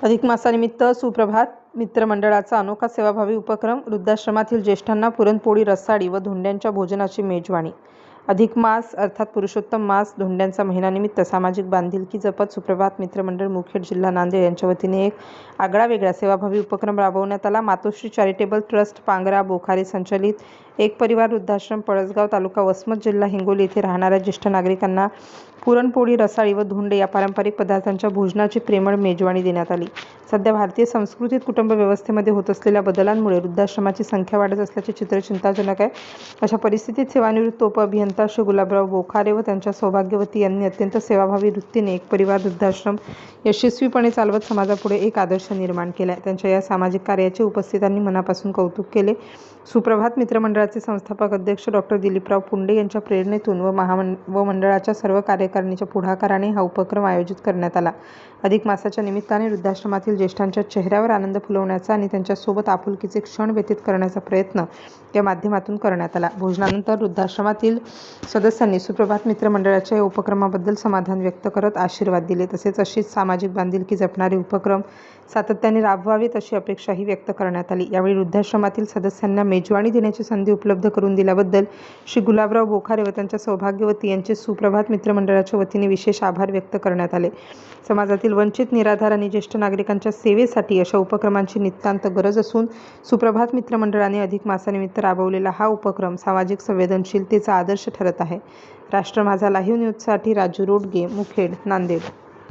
अधिक मासानिमित्त सुप्रभात मित्रमंडळाचा अनोखा सेवाभावी उपक्रम. वृद्धाश्रमातील ज्येष्ठांना पुरणपोळी, रसाळी व धोंड्यांच्या भोजनाची मेजवानी. अधिक मास अर्थात पुरुषोत्तम मास, धोंड्यांचा महिन्यानिमित्त सामाजिक बांधिलकी जपत सुप्रभात मित्रमंडळ मुखेड जिल्हा नांदेड यांच्या वतीने एक आगळावेगळा सेवाभावी उपक्रम राबवण्यात आला. मातोश्री चॅरिटेबल ट्रस्ट पांगरा बोखारे संचलित एक परिवार वृद्धाश्रम पळसगाव तालुका वसमत जिल्हा हिंगोली येथे राहणाऱ्या ज्येष्ठ नागरिकांना पुरणपोळी, रसाळी व धोंडे या पारंपरिक पदार्थांच्या भोजनाची प्रेमळ मेजवानी देण्यात आली. सध्या भारतीय संस्कृतीत कुटुंब व्यवस्थेमध्ये होत असलेल्या बदलांमुळे वृद्धाश्रमाची संख्या वाढत असल्याचे चित्र चिंताजनक आहे. अशा परिस्थितीत सेवानिवृत्त उपअभियंता श्री गुलाबराव बोखारे व त्यांच्या सौभाग्यवती यांनी अत्यंत सेवाभावी वृत्तीने एक परिवार वृद्धाश्रम यशस्वीपणे चालवत समाजापुढे एक आदर्श निर्माण केला. त्यांच्या या सामाजिक कार्याचे उपस्थितांनी मनापासून कौतुक केले. सुप्रभात मित्रमंडळाचे संस्थापक अध्यक्ष डॉ. दिलीपराव पुंडे यांच्या प्रेरणेतून व मंडळाच्या सर्व कार्यकारिणीच्या पुढाकाराने हा उपक्रम आयोजित करण्यात आला. अधिक मासाच्या निमित्ताने वृद्धाश्रमातील ज्येष्ठांच्या चेहऱ्यावर आनंद फुलवण्याचा आणि त्यांच्यासोबत आपुलकीचे क्षण व्यतीत करण्याचा प्रयत्न या माध्यमातून करण्यात आला. भोजनानंतर वृद्धाश्रमातील सदस्यांनी सुप्रभात मित्रमंडळाच्या या उपक्रमाबद्दल समाधान व्यक्त करत आशीर्वाद दिले. तसेच अशीच सामाजिक बांधिलकी जपणारे उपक्रम सातत्याने राबवावेत अशी अपेक्षाही व्यक्त करण्यात आली. यावेळी वृद्धाश्रमातील सदस्यांना मेजवानी देण्याची संधी उपलब्ध करून दिल्याबद्दल श्री गुलाबराव बोखारे व त्यांच्या सौभाग्यवती यांचे सुप्रभात मित्रमंडळाच्या वतीने विशेष आभार व्यक्त करण्यात आले. समाजातील वंचित, निराधार आणि ज्येष्ठ नागरिकांच्या सेवेसाठी अशा उपक्रमांची नितांत गरज असून सुप्रभात मित्रमंडळाने अधिक मासानिमित्त राबवलेला हा उपक्रम सामाजिक संवेदनशीलतेचा आदर्श ठरत आहे. राष्ट्र माझा लाईव्ह न्यूजसाठी राजू रोडगे, मुखेड, नांदेड.